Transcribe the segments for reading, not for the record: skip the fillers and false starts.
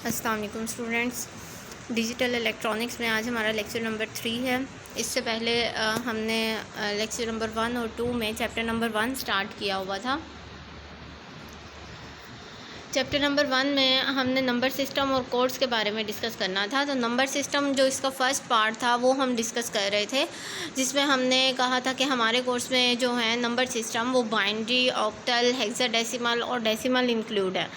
अस्सलाम वालेकुम students. Digital electronics में आज हमारा लेक्चर नंबर 3 है। इससे पहले हमने लेक्चर नंबर 1 और 2 में चैप्टर नंबर 1 स्टार्ट किया हुआ था। चैप्टर नंबर 1 में हमने नंबर सिस्टम और कोड्स के बारे में डिस्कस करना था। तो नंबर सिस्टम जो इसका फ़र्स्ट पार्ट था वो हम डिस्कस कर रहे थे, जिसमें हमने कहा था कि हमारे कोर्स में जो है नंबर सिस्टम वो बाइनरी, ऑक्टल, हेक्साडेसिमल और डेसिमल इंक्लूड है।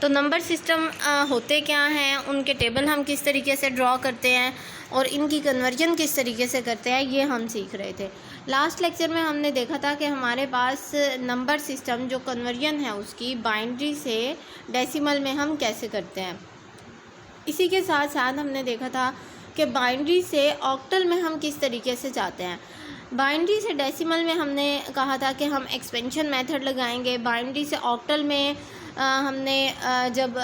तो नंबर सिस्टम होते क्या हैं, उनके टेबल हम किस तरीके से ड्रॉ करते हैं और इनकी कन्वर्जन किस तरीके से करते हैं, ये हम सीख रहे थे। लास्ट लेक्चर में हमने देखा था कि हमारे पास नंबर सिस्टम जो कन्वर्जन है उसकी बाइनरी से डेसिमल में हम कैसे करते हैं। इसी के साथ साथ हमने देखा था कि बाइनरी से ऑक्टल में हम किस तरीके से जाते हैं। बाइनरी से डेसिमल में हमने कहा था कि हम एक्सपेंशन मेथड लगाएंगे। बाइनरी से ऑक्टल में हमने जब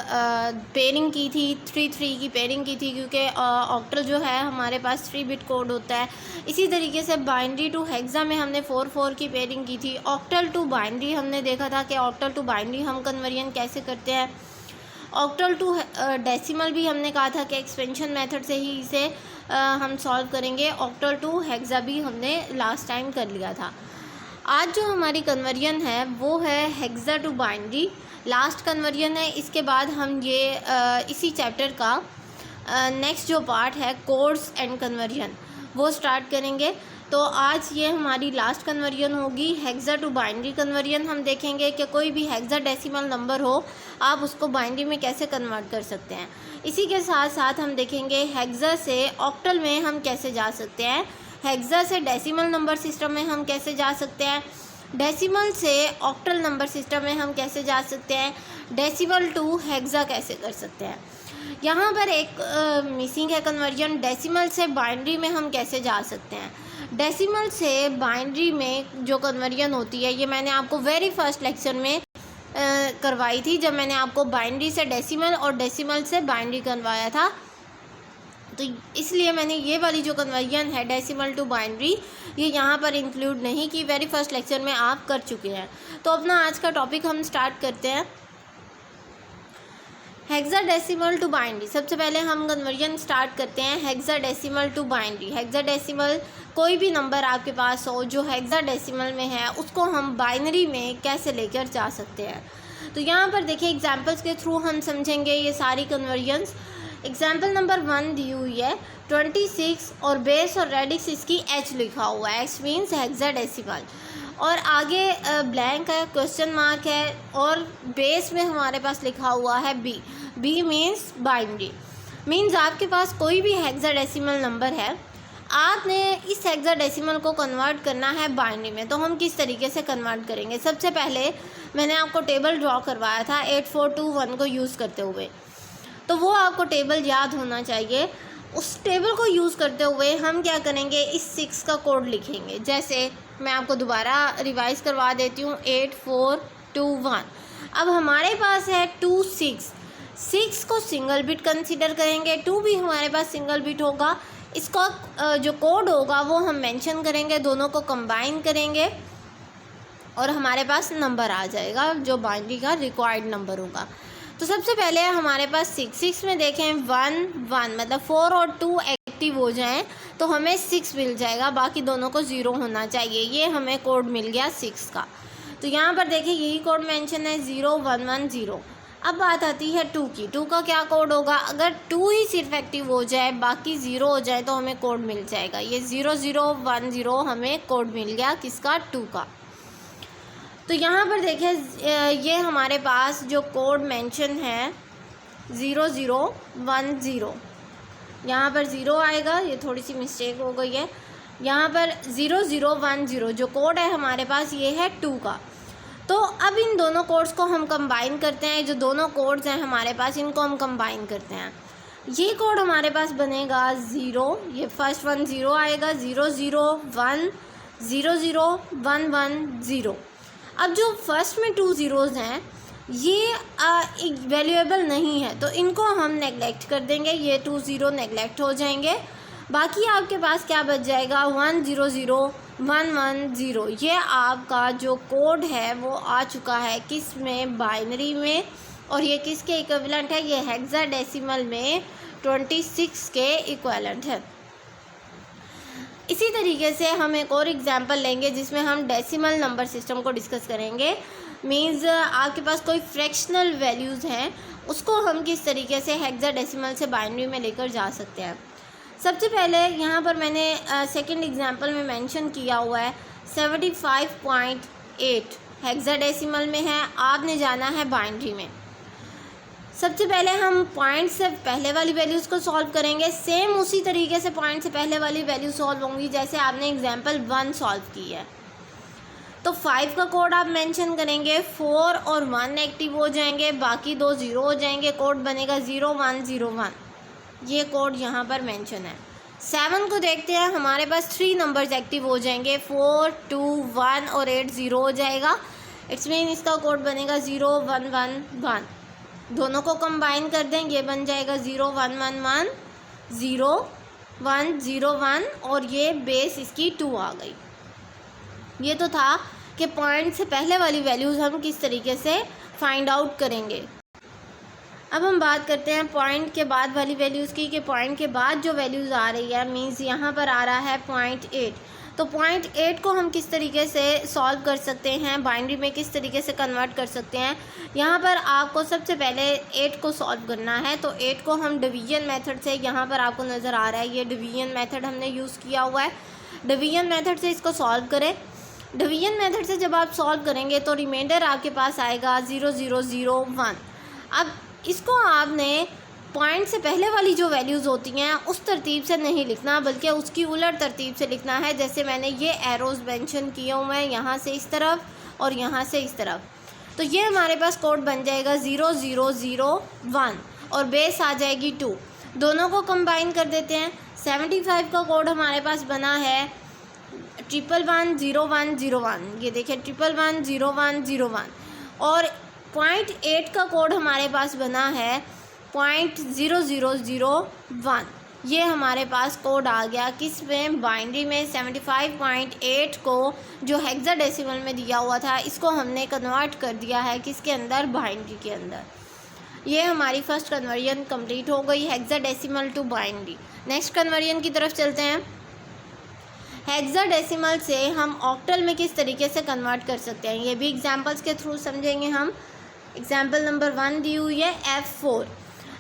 पेयरिंग की थी 3-3 की पेयरिंग की थी, क्योंकि ऑक्टल जो है हमारे पास 3 बिट कोड होता है। इसी तरीके से बाइनरी टू हेक्सा में हमने 4-4 की पेयरिंग की थी। ऑक्टल टू बाइनरी हमने देखा था कि ऑक्टल टू बाइनरी हम कन्वर्जन कैसे करते हैं। ऑक्टल टू डेसिमल भी हमने कहा था कि एक्सपेंशन मेथड से ही इसे हम सॉल्व करेंगे। ऑक्टल टू हेक्सा भी हमने लास्ट टाइम कर लिया था। आज जो हमारी कन्वर्जन है वो है hexa to binary, last conversion है। इसके बाद हम ये इसी चैप्टर का नेक्स्ट जो पार्ट है कोड्स एंड कन्वर्जन वो स्टार्ट करेंगे। तो आज ये हमारी लास्ट कन्वर्जन होगी, हेक्सा टू बाइनरी कन्वर्जन। हम देखेंगे कि कोई भी हेक्सा डेसिमल नंबर हो आप उसको बाइनरी में कैसे कन्वर्ट कर सकते हैं। इसी के साथ साथ हम देखेंगे हेक्सा से ऑक्टल में हम कैसे जा सकते हैं, हेक्सा से डेसिमल नंबर सिस्टम में हम कैसे जा सकते हैं, डेसिमल से ऑक्टल नंबर सिस्टम में हम कैसे जा सकते हैं, डेसिमल टू हेक्सा कैसे कर सकते हैं। यहाँ पर एक मिसिंग है कन्वर्जन, डेसिमल से बाइनरी में हम कैसे जा सकते हैं। डेसिमल से बाइनरी में जो कन्वर्जन होती है ये मैंने आपको वेरी फर्स्ट लेक्चर में करवाई थी, जब मैंने आपको बाइनरी से डेसिमल और डेसिमल से बाइनरी करवाया था। तो इसलिए मैंने ये वाली जो कन्वर्जन है डेसिमल टू बाइनरी ये यहाँ पर इंक्लूड नहीं की, वेरी फर्स्ट लेक्चर में आप कर चुके हैं। तो अपना आज का टॉपिक हम स्टार्ट करते हैं, हेक्साडेसिमल टू बाइनरी। सबसे पहले हम कन्वर्जन स्टार्ट करते हैं हेक्साडेसिमल टू बाइनरी। हेक्साडेसिमल कोई भी नंबर आपके पास हो जो हेक्साडेसिमल में है उसको हम बाइनरी में कैसे लेकर जा सकते हैं। तो यहाँ पर देखिए एग्जांपल्स के थ्रू हम समझेंगे ये सारी कन्वर्जन्स। एग्जाम्पल नंबर 1 दी हुई है 26 और बेस और रेडिक्स इसकी H लिखा हुआ है, H मीन्स हेक्साडेसिमल, और आगे ब्लैंक है, क्वेश्चन मार्क है, और बेस में हमारे पास लिखा हुआ है B मीन्स बाइनरी। मीन्स आपके पास कोई भी हेक्साडेसिमल नंबर है, आपने इस हेक्साडेसिमल को कन्वर्ट करना है बाइनरी में। तो हम किस तरीके से कन्वर्ट करेंगे, सबसे पहले मैंने आपको टेबल ड्रॉ करवाया था 8421 को यूज़ करते हुए, तो वो आपको टेबल याद होना चाहिए। उस टेबल को यूज़ करते हुए हम क्या करेंगे, इस 6 का कोड लिखेंगे। जैसे मैं आपको दोबारा रिवाइज करवा देती हूँ 8421। अब हमारे पास है 26, 6 को सिंगल बिट कंसीडर करेंगे, 2 भी हमारे पास सिंगल बिट होगा। इसका जो कोड होगा वो हम मेंशन करेंगे, दोनों को कंबाइन करेंगे और हमारे पास नंबर आ जाएगा जो बाइनरी का रिक्वायर्ड नंबर होगा। तो सबसे पहले हमारे पास 6 में देखें 1 मतलब 4 और 2 एक्टिव हो जाएं तो हमें 6 मिल जाएगा, बाकी दोनों को 0 होना चाहिए। ये हमें कोड मिल गया 6 का। तो यहाँ पर देखिए यही कोड मेंशन है 0110। अब बात आती है 2 की। 2 का क्या कोड होगा, अगर 2 ही सिर्फ एक्टिव हो जाए बाकी 0 हो जाए तो हमें कोड मिल जाएगा। ये 0010 हमें कोड मिल गया किसका, 2 का। तो यहाँ पर देखिए ये हमारे पास जो कोड मेंशन है 0010, यहाँ पर 0 आएगा, ये थोड़ी सी मिस्टेक हो गई है। यहाँ पर 0010 जो कोड है हमारे पास ये है 2 का। तो अब इन दोनों कोड्स को हम कंबाइन करते हैं, जो दोनों कोड्स हैं हमारे पास इनको हम कंबाइन करते हैं। ये कोड हमारे पास बनेगा 0, ये फर्स्ट 1 0 आएगा, 001 00110। अब जो फर्स्ट में 2 ज़ीरोज़ हैं ये वैल्यूएबल नहीं है, तो इनको हम नेगलेक्ट कर देंगे, ये 2 0 नेगलेक्ट हो जाएंगे। बाकी आपके पास क्या बच जाएगा 100110। ये आपका जो कोड है वो आ चुका है किस में, बाइनरी में, और ये किसके इक्विवेलेंट है, ये हेक्साडेसिमल में 26 के इक्विवेलेंट है। इसी तरीके से हम एक और एग्जांपल लेंगे जिसमें हम डेसिमल नंबर सिस्टम को डिस्कस करेंगे। मींस आपके पास कोई फ्रैक्शनल वैल्यूज़ हैं, उसको हम किस तरीके से हेक्साडेसिमल से बाइनरी में लेकर जा सकते हैं। सबसे पहले यहाँ पर मैंने सेकंड एग्जांपल में मेंशन किया हुआ है 75.8 हेक्साडेसिमल में है, आपने जाना है बाइनरी में। सबसे पहले हम पॉइंट से पहले वाली वैल्यूज़ को सॉल्व करेंगे। सेम उसी तरीके से पॉइंट से पहले वाली वैल्यू सॉल्व होंगी जैसे आपने एग्जांपल 1 सॉल्व की है। तो 5 का कोड आप मेंशन करेंगे, 4 और 1 एक्टिव हो जाएंगे, बाकी 2 0 हो जाएंगे, कोड बनेगा 0101। ये कोड यहाँ पर मेंशन है। 7 को देखते हैं, हमारे पास 3 नंबर्स एक्टिव हो जाएंगे, 4 2 1 और 8 0 हो जाएगा। इट्स मीन इसका कोड बनेगा 0111। दोनों को कंबाइन कर दें, ये बन जाएगा 0111 0101 और ये बेस इसकी 2 आ गई। ये तो था कि पॉइंट से पहले वाली वैल्यूज़ हम किस तरीके से फाइंड आउट करेंगे। अब हम बात करते हैं पॉइंट के बाद वाली वैल्यूज़ की, कि पॉइंट के बाद जो वैल्यूज़ आ रही है, मींस यहाँ पर आ रहा है 0.8। तो 0.8 को हम किस तरीके से सॉल्व कर सकते हैं, बाइनरी में किस तरीके से कन्वर्ट कर सकते हैं। यहाँ पर आपको सबसे पहले 8 को सॉल्व करना है। तो 8 को हम डिवीजन मेथड से, यहाँ पर आपको नज़र आ रहा है ये डिवीजन मेथड हमने यूज़ किया हुआ है, डिवीजन मेथड से इसको सॉल्व करें। डिवीजन मेथड से जब आप सॉल्व करेंगे तो रिमाइंडर आपके पास आएगा 0001। अब इसको आपने पॉइंट से पहले वाली जो वैल्यूज़ होती हैं उस तरतीब से नहीं लिखना, बल्कि उसकी उलट तरतीब से लिखना है। जैसे मैंने ये एरोज़ मेंशन किए हुए हैं, यहाँ से इस तरफ और यहाँ से इस तरफ। तो ये हमारे पास कोड बन जाएगा 0001 और बेस आ जाएगी 2। दोनों को कंबाइन कर देते हैं। 75 का कोड हमारे पास बना है 1110101। ये देखिए 1110101 और 0.8 का कोड हमारे पास बना है 0.0001। ये हमारे पास कोड आ गया किस में, बाइनरी में। 75.8 को जो हेक्साडेसिमल में दिया हुआ था इसको हमने कन्वर्ट कर दिया है किसके अंदर, बाइनरी के अंदर। ये हमारी फर्स्ट कन्वर्जन कंप्लीट हो गई, hexadecimal to binary. Next conversion की तरफ चलते हैं। हेक्साडेसिमल से हम ऑक्टल में किस तरीके से कन्वर्ट कर सकते हैं, ये भी एग्जांपल्स के थ्रू समझेंगे हम। एग्जांपल नंबर 1 दी हुई है F4।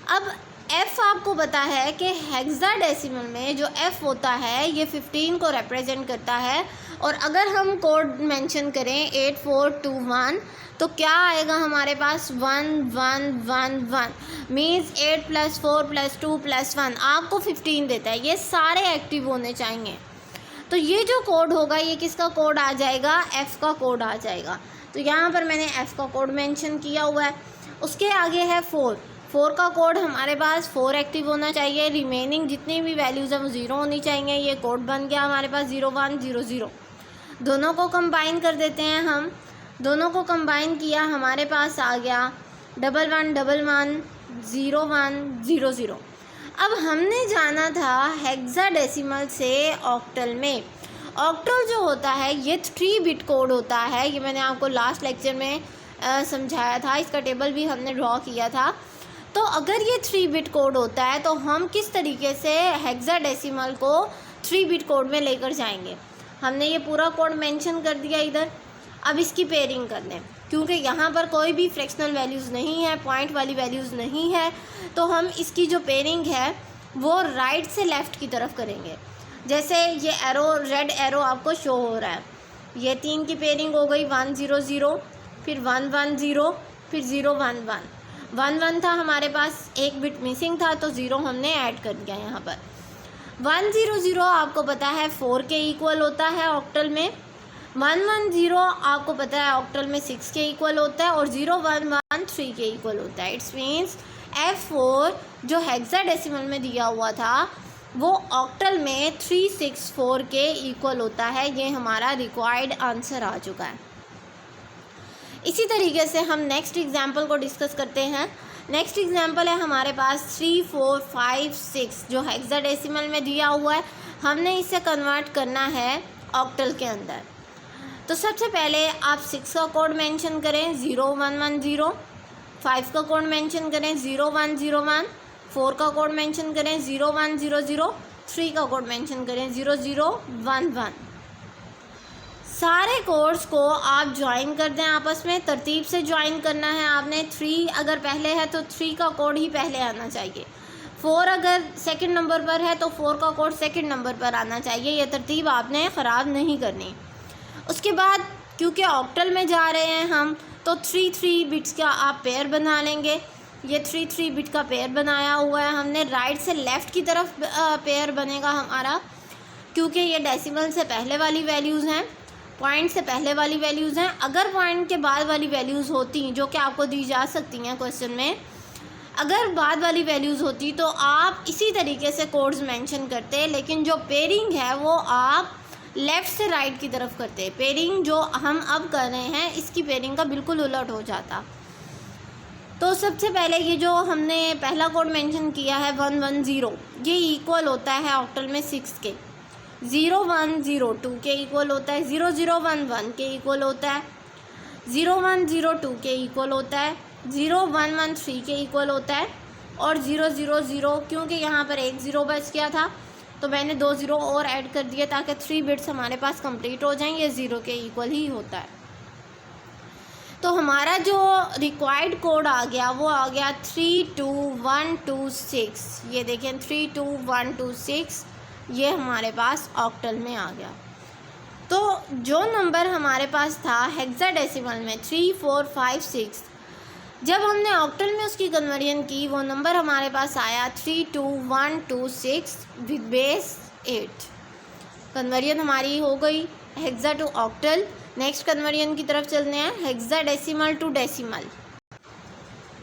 अब F आपको पता है कि हेक्साडेसिमल में जो F होता है ये 15 को रिप्रेजेंट करता है। और अगर हम कोड मेंशन करें 8421 तो क्या आएगा हमारे पास 1111। मीन्स 8 + 4 + 2 + 1 आपको 15 देता है। ये सारे एक्टिव होने चाहिए। तो ये जो कोड होगा ये किसका कोड आ जाएगा, F का कोड आ जाएगा। तो यहाँ पर मैंने F का कोड मेंशन किया हुआ है। उसके आगे है 4 का कोड हमारे पास 4 एक्टिव होना चाहिए। रिमेनिंग जितनी भी वैल्यूज़ हैं वो 0 होनी चाहिए। ये कोड बन गया हमारे पास 0100। दोनों को कंबाइन कर देते हैं हम। दोनों को कंबाइन किया, हमारे पास आ गया 11110100। अब हमने जाना था हेक्साडेसिमल से ऑक्टल में। ऑक्टल जो होता है ये 3 बिट कोड होता है। ये मैंने आपको लास्ट लेक्चर में समझाया था, इसका टेबल भी हमने ड्रॉ किया था। तो अगर ये 3 बिट कोड होता है तो हम किस तरीके से हेक्साडेसिमल को 3 बिट कोड में लेकर जाएंगे। हमने ये पूरा कोड मेंशन कर दिया इधर। अब इसकी पेयरिंग कर लें, क्योंकि यहाँ पर कोई भी फ्रैक्शनल वैल्यूज़ नहीं है, पॉइंट वाली वैल्यूज़ नहीं है। तो हम इसकी जो पेयरिंग है वो राइट से लेफ़्ट की तरफ करेंगे। जैसे ये एरो, रेड एरो आपको शो हो रहा है। ये 3 की पेयरिंग हो गई 100, फिर 110, फिर 011। 11 था हमारे पास, 1 बिट मिसिंग था तो 0 हमने ऐड कर दिया यहाँ पर। 100 आपको पता है 4 के इक्वल होता है ऑक्टल में। 110 आपको पता है ऑक्टल में 6 के इक्वल होता है और 011 3 के इक्वल होता है। इट्स मीन्स F4 जो हेक्साडेसिमल में दिया हुआ था वो ऑक्टल में 364 के इक्वल होता है। ये हमारा रिक्वायर्ड आंसर आ चुका है। इसी तरीके से हम नेक्स्ट एग्जाम्पल को डिस्कस करते हैं। नेक्स्ट एग्जाम्पल है हमारे पास 3456 जो हेक्साडेसिमल में दिया हुआ है। हमने इसे कन्वर्ट करना है ऑक्टल के अंदर। तो सबसे पहले आप 6 का कोड मेंशन करें 0110, 5 का कोड मेंशन करें 0101, 4 का कोड मेंशन करें 0100, 3 का कोड मेंशन करें 0011। सारे कोड्स को आप ज्वाइन कर दें आपस में, तरतीब से ज्वाइन करना है आपने। 3 अगर पहले है तो 3 का कोड ही पहले आना चाहिए। 4 अगर सेकंड नंबर पर है तो 4 का कोड सेकंड नंबर पर आना चाहिए। ये तरतीब आपने ख़राब नहीं करनी। उसके बाद क्योंकि ऑक्टल में जा रहे हैं हम, तो 3 बिट्स का आप पेयर बना लेंगे। ये 3 बिट का पेयर बनाया हुआ है हमने। राइट से लेफ़्ट की तरफ पेयर बनेगा हमारा, क्योंकि ये डेसिमल से पहले वाली वैल्यूज़ हैं, पॉइंट से पहले वाली वैल्यूज़ हैं। अगर पॉइंट के बाद वाली वैल्यूज़ होती जो कि आपको दी जा सकती हैं क्वेश्चन में, अगर बाद वाली वैल्यूज़ होती तो आप इसी तरीके से कोड्स मेंशन करते, लेकिन जो पेयरिंग है वो आप लेफ़्ट से राइट की तरफ करते। पेयरिंग जो हम अब कर रहे हैं इसकी पेयरिंग का बिल्कुल उलट हो जाता। तो सबसे पहले ये जो हमने पहला कोड मेंशन किया है 110, ये इक्वल होता है ऑक्टल में 6 के। 0102 के इक्वल होता है, 0011 के इक्वल होता है, 0102 के इक्वल होता है, 0113 के इक्वल होता है, और 000 क्योंकि यहाँ पर एक 0 बच गया था तो मैंने 2 0 और ऐड कर दिए ताकि 3 बिट्स हमारे पास कंप्लीट हो जाएं। ये 0 के इक्वल ही होता है। तो हमारा जो रिक्वायर्ड कोड आ गया वो आ गया 32126। ये देखें 32126, ये हमारे पास ऑक्टल में आ गया। तो जो नंबर हमारे पास था हेक्साडेसिमल में 3456, जब हमने ऑक्टल में उसकी कन्वर्जन की वो नंबर हमारे पास आया 32126 विद बेस 8। कन्वर्जन हमारी हो गई hexa to octal. Next conversion की तरफ चलते हैं, hexadecimal to decimal.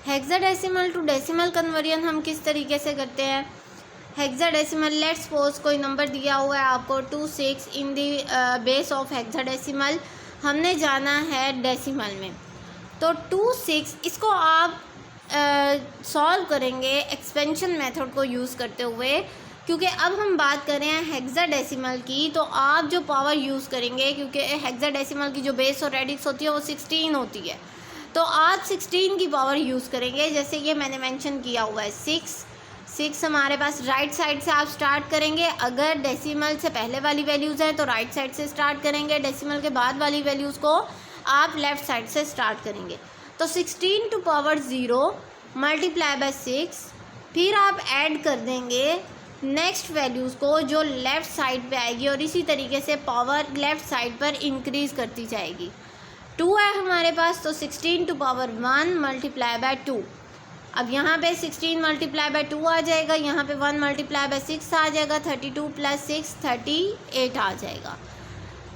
Hexadecimal to decimal conversion हम किस तरीके से करते हैं? हेक्साडेसिमल, लेट्स सपोज कोई नंबर दिया हुआ है आपको 26 in the base of hexadecimal, हमने जाना है डेसिमल में। तो 26 इसको आप सॉल्व करेंगे एक्सपेंशन मेथड को यूज़ करते हुए, क्योंकि अब हम बात कर रहे हैं हेक्साडेसिमल की। तो आप जो पावर यूज़ करेंगे, क्योंकि हेक्साडेसिमल की जो बेस और रेडिक्स होती है वो 16 होती है, तो आप 16 की पावर यूज़ करेंगे। जैसे ये मैंने मेंशन किया हुआ है 6 हमारे पास राइट साइड से आप स्टार्ट करेंगे। अगर डेसिमल से पहले वाली वैल्यूज़ हैं तो राइट साइड से स्टार्ट करेंगे, डेसिमल के बाद वाली वैल्यूज़ को आप लेफ़्ट साइड से स्टार्ट करेंगे। तो 16 टू पावर 0 मल्टीप्लाई बाय 6, फिर आप ऐड कर देंगे नेक्स्ट वैल्यूज़ को जो लेफ़्ट साइड पे आएगी, और इसी तरीके से पावर लेफ़्ट साइड पर इंक्रीज़ करती जाएगी। 2 है हमारे पास, तो 16 टू पावर 1 मल्टीप्लाई बाय 2। अब यहाँ पे 16 मल्टीप्लाई बाय 2 आ जाएगा, यहाँ पे 1 मल्टीप्लाई बाय 6 आ जाएगा, 32 प्लस 6 38 आ जाएगा।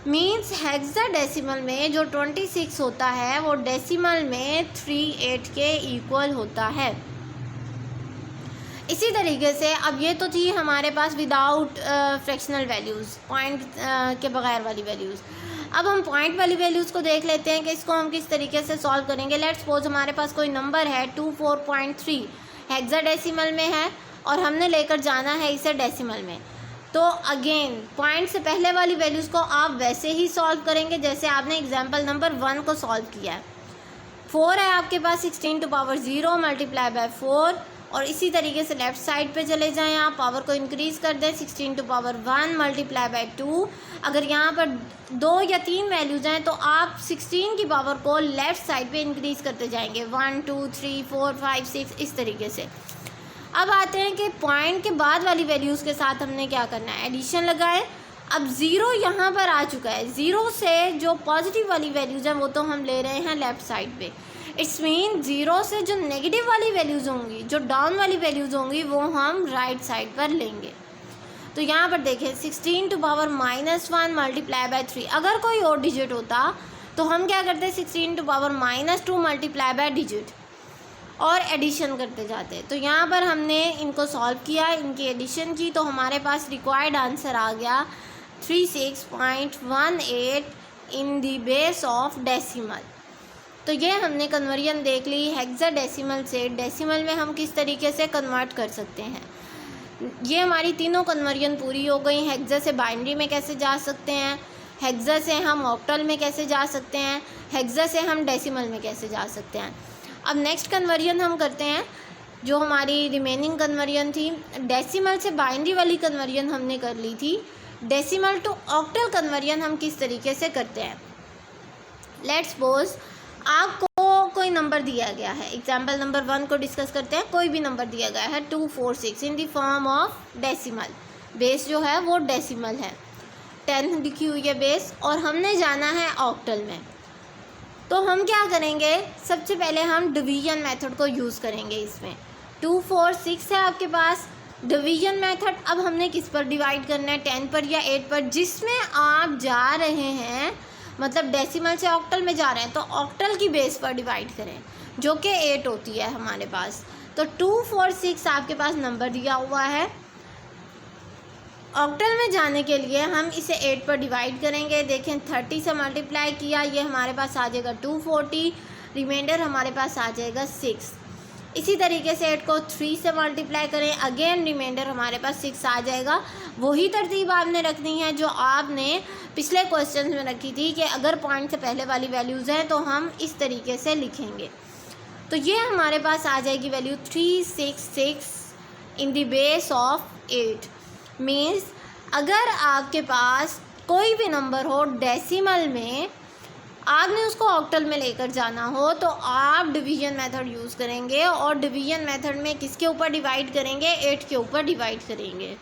मीन्स हेक्साडेसिमल में जो 26 होता है वो डेसिमल में 38 के इक्वल होता है। इसी तरीके से अब ये तो थी हमारे पास विदाउट फ्रैक्शनल वैल्यूज़, पॉइंट के बगैर वाली वैल्यूज़। अब हम पॉइंट वाली वैल्यूज़ को देख लेते हैं कि इसको हम किस तरीके से सॉल्व करेंगे। लेट्स सपोज हमारे पास कोई नंबर है 24.3 हेक्साडेसिमल में है और हमने लेकर जाना है इसे डेसिमल में। तो अगेन पॉइंट से पहले वाली वैल्यूज़ को आप वैसे ही सॉल्व करेंगे जैसे आपने एग्जाम्पल नंबर 1 को सॉल्व किया है। 4 है आपके पास, 16 टू पावर 0 मल्टीप्लाई बाय 4, और इसी तरीके से लेफ़्ट साइड पे चले जाएं, आप पावर को इंक्रीज़ कर दें 16 टू पावर 1 मल्टीप्लाई बाय 2। अगर यहाँ पर 2 या 3 वैल्यूज़ हैं तो आप 16 की पावर को लेफ़्ट साइड पे इंक्रीज़ करते जाएंगे 1 2 3 4 5 6 इस तरीके से। अब आते हैं कि पॉइंट के बाद वाली वैल्यूज़ के साथ हमने क्या करना है, एडिशन लगाएं। अब 0 यहाँ पर आ चुका है, 0 से जो पॉजिटिव वाली वैल्यूज़ हैं वो तो हम ले रहे हैं लेफ़्ट साइड पे। इट्स मीन 0 से जो नेगेटिव वाली वैल्यूज़ होंगी, जो डाउन वाली वैल्यूज़ होंगी, वो हम राइट साइड पर लेंगे। तो यहाँ पर देखें 16 टू पावर -1 मल्टीप्लाई बाय 3। अगर कोई और डिजिट होता तो हम क्या करते, 16 to power -2 multiply by digit और एडिशन करते जाते। तो यहाँ पर हमने इनको सॉल्व किया, इनकी एडिशन की, तो हमारे पास रिक्वायर्ड आंसर आ गया 36.18 इन दी बेस ऑफ डेसिमल। तो ये हमने कन्वर्जन देख ली हेक्साडेसिमल से डेसिमल में हम किस तरीके से कन्वर्ट कर सकते हैं। ये हमारी तीनों कन्वर्जन पूरी हो गई। हेक्सा से बाइनरी में कैसे जा सकते हैं, हेक्सा से हम ऑक्टल में कैसे जा सकते हैं, हेक्सा से हम डेसिमल में कैसे जा सकते हैं। अब नेक्स्ट कन्वर्जन हम करते हैं, जो हमारी रिमेनिंग कन्वर्जन थी, डेसिमल से बाइनरी वाली कन्वर्जन हमने कर ली थी। डेसिमल टू ऑक्टल कन्वर्जन हम किस तरीके से करते हैं। लेट्स सपोज आपको कोई नंबर दिया गया है, एग्जाम्पल नंबर 1 को डिस्कस करते हैं। कोई भी नंबर दिया गया है 246 in the form of decimal, base जो है वो डेसिमल है, 10 लिखी हुई है बेस, और हमने जाना है ऑक्टल में। तो हम क्या करेंगे, सबसे पहले हम डिवीजन मेथड को यूज़ करेंगे। इसमें 246 है आपके पास, डिवीजन मेथड। अब हमने किस पर डिवाइड करना है, 10 पर या 8 पर, जिसमें आप जा रहे हैं, मतलब डेसिमल से ऑक्टल में जा रहे हैं तो ऑक्टल की बेस पर डिवाइड करें, जो कि 8 होती है हमारे पास। तो 246 आपके पास नंबर दिया हुआ है, ऑक्टल में जाने के लिए हम इसे 8 पर डिवाइड करेंगे। देखें 30 से मल्टीप्लाई किया, ये हमारे पास आ जाएगा 240, रिमाइंडर हमारे पास आ जाएगा 6। इसी तरीके से 8 को 3 से मल्टीप्लाई करें, अगेन रिमाइंडर हमारे पास 6 आ जाएगा। वही तरतीब आपने रखनी है जो आपने पिछले क्वेश्चन में रखी थी कि अगर पॉइंट से पहले वाली वैल्यूज़ हैं तो हम इस तरीके से लिखेंगे। तो ये हमारे पास आ जाएगी value 366 in the base of 8। Means अगर आपके पास कोई भी नंबर हो डेसिमल में, आपने उसको ऑक्टल में लेकर जाना हो, तो आप डिवीजन मेथड यूज़ करेंगे, और डिवीजन मेथड में किसके ऊपर डिवाइड करेंगे, 8 के ऊपर डिवाइड करेंगे।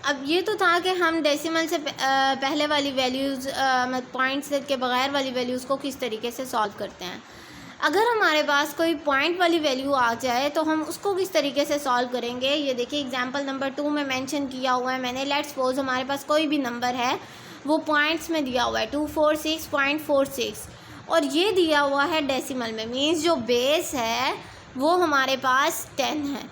अब ये तो था कि हम डेसिमल से पहले वाली वैल्यूज़, पॉइंट्स के बगैर वाली वैल्यूज़ को किस तरीके से सॉल्व करते हैं। अगर हमारे पास कोई पॉइंट वाली वैल्यू आ जाए तो हम उसको किस तरीके से सॉल्व करेंगे, ये देखिए एग्जांपल नंबर 2 में मेंशन किया हुआ है मैंने। लेट्स सपोज हमारे पास कोई भी नंबर है, वो पॉइंट्स में दिया हुआ है 246.46, और ये दिया हुआ है डेसिमल में। मीन्स जो बेस है वो हमारे पास 10 है,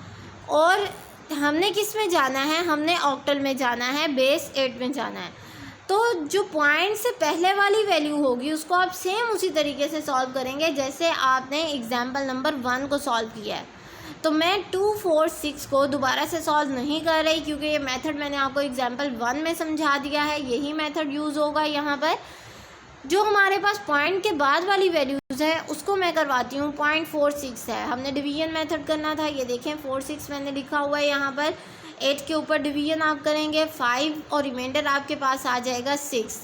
और हमने किस में जाना है, हमने ऑक्टल में जाना है, बेस 8 में जाना है। तो जो पॉइंट से पहले वाली वैल्यू होगी उसको आप सेम उसी तरीके से सॉल्व करेंगे जैसे आपने एग्जाम्पल नंबर 1 को सॉल्व किया है। तो मैं 246 को दोबारा से सॉल्व नहीं कर रही, क्योंकि ये मेथड मैंने आपको एग्जाम्पल 1 में समझा दिया है। यही मेथड यूज़ होगा यहाँ पर। जो हमारे पास पॉइंट के बाद वाली वैल्यूज़ है उसको मैं करवाती हूँ, 0.46 है, हमने डिवीजन मेथड करना था। ये देखें 46 मैंने लिखा हुआ है यहाँ पर। 8 के ऊपर डिवीजन आप करेंगे 5, और रिमाइंडर आपके पास आ जाएगा 6।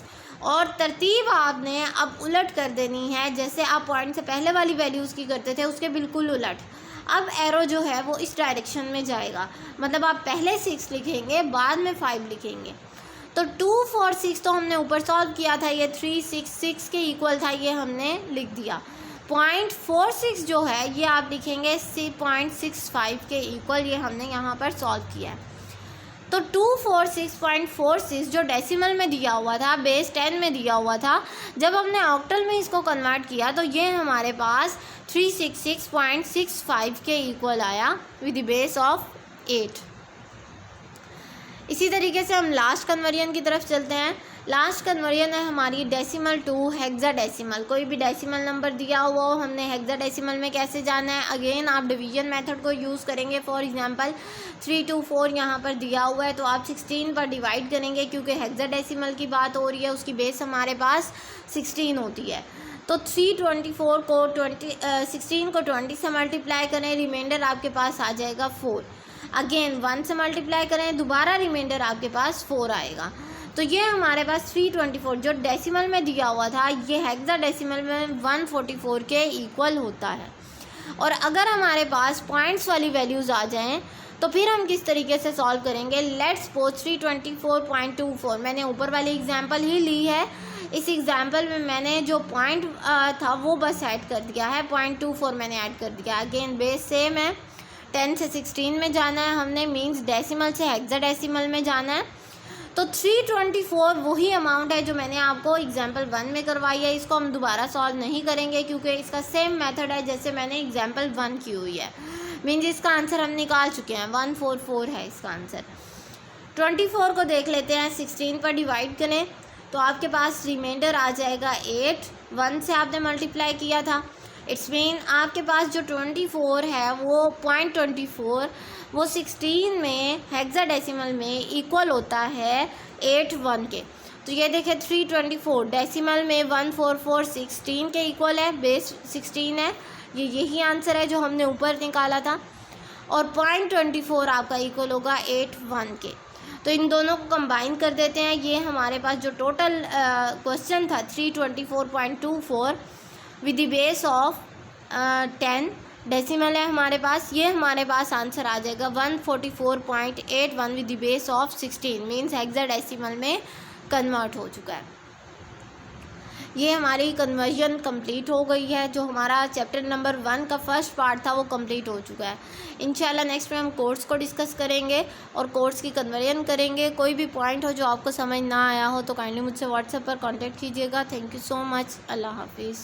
और तरतीब आपने अब उलट कर देनी है, जैसे आप पॉइंट से पहले वाली वैल्यूज़ की करते थे उसके बिल्कुल उलट। अब एरो जो है वो इस डायरेक्शन में जाएगा, मतलब आप पहले 6 लिखेंगे, बाद में 5 लिखेंगे। तो 246 तो हमने ऊपर सॉल्व किया था, ये 366 के इक्वल था, ये हमने लिख दिया। 0.46 जो है ये आप लिखेंगे 0.65 के इक्वल, ये हमने यहाँ पर सॉल्व किया है। तो 246.46 जो डेसिमल में दिया हुआ था, बेस 10 में दिया हुआ था, जब हमने ऑक्टल में इसको कन्वर्ट किया तो ये हमारे पास 366.65 के इक्वल आया विद द बेस ऑफ 8। इसी तरीके से हम लास्ट कन्वर्जन की तरफ चलते हैं। लास्ट कन्वर्जन है हमारी डेसिमल टू हेक्साडेसिमल। कोई भी डेसिमल नंबर दिया हुआ हो, हमने हेक्साडेसिमल में कैसे जाना है, अगेन आप डिवीजन मेथड को यूज़ करेंगे। फॉर एग्जांपल 324 यहाँ पर दिया हुआ है, तो आप 16 पर डिवाइड करेंगे, क्योंकि हेक्साडेसिमल की बात हो रही है, उसकी बेस हमारे पास 16 होती है। तो 324 को 16 को 20 से मल्टीप्लाई करें, रिमाइंडर आपके पास आ जाएगा 4। अगेन 1 से मल्टीप्लाई करें, दोबारा रिमाइंडर आपके पास 4 आएगा। तो ये हमारे पास 324 जो डेसिमल में दिया हुआ था, ये हेक्साडेसिमल में 144 के इक्वल होता है। और अगर हमारे पास पॉइंट्स वाली वैल्यूज़ आ जाएं तो फिर हम किस तरीके से सॉल्व करेंगे। लेट्स सपोज 324.24 मैंने ऊपर वाली एग्जांपल ही ली है। इस एग्जांपल में मैंने जो पॉइंट था वो बस ऐड कर दिया है, 0.24 मैंने ऐड कर दिया। अगेन बेस सेम है, 10 से 16 में जाना है हमने, मींस डेसिमल से हेक्साडेसिमल में जाना है। तो 324 वही अमाउंट है जो मैंने आपको एग्जांपल 1 में करवाई है। इसको हम दोबारा सॉल्व नहीं करेंगे, क्योंकि इसका सेम मेथड है जैसे मैंने एग्जांपल 1 की हुई है। मींस इसका आंसर हम निकाल चुके हैं, 144 है इसका आंसर। 24 को देख लेते हैं, 16 पर डिवाइड करें तो आपके पास रिमाइंडर आ जाएगा 8। 1 से आपने मल्टीप्लाई किया था, इट्स मीन आपके पास जो 24 है वो 0.24 वो 16 में हेक्साडेसिमल में इक्वल होता है 81 के। तो ये देखें 324 डेसिमल में 14416 के इक्वल है, बेस 16 है, ये यही आंसर है जो हमने ऊपर निकाला था। और 0.24 आपका इक्वल होगा 81 के। तो इन दोनों को कंबाइन कर देते हैं। ये हमारे पास जो टोटल क्वेश्चन था 324.24 with the base of 10 decimal है हमारे पास, ये हमारे पास आंसर आ जाएगा 144.81 with the base of 16 means hexadecimal में कन्वर्ट हो चुका है। ये हमारी कन्वर्जन कंप्लीट हो गई है। जो हमारा चैप्टर नंबर 1 का फर्स्ट पार्ट था वो कंप्लीट हो चुका है। इंशाल्लाह नेक्स्ट में हम कोर्स को डिस्कस करेंगे और कोर्स की कन्वर्जन करेंगे। कोई भी पॉइंट हो जो आपको समझ ना आया हो तो काइंडली मुझसे व्हाट्सएप पर कांटेक्ट कीजिएगा। Thank you so much. अल्लाह हाफिज़।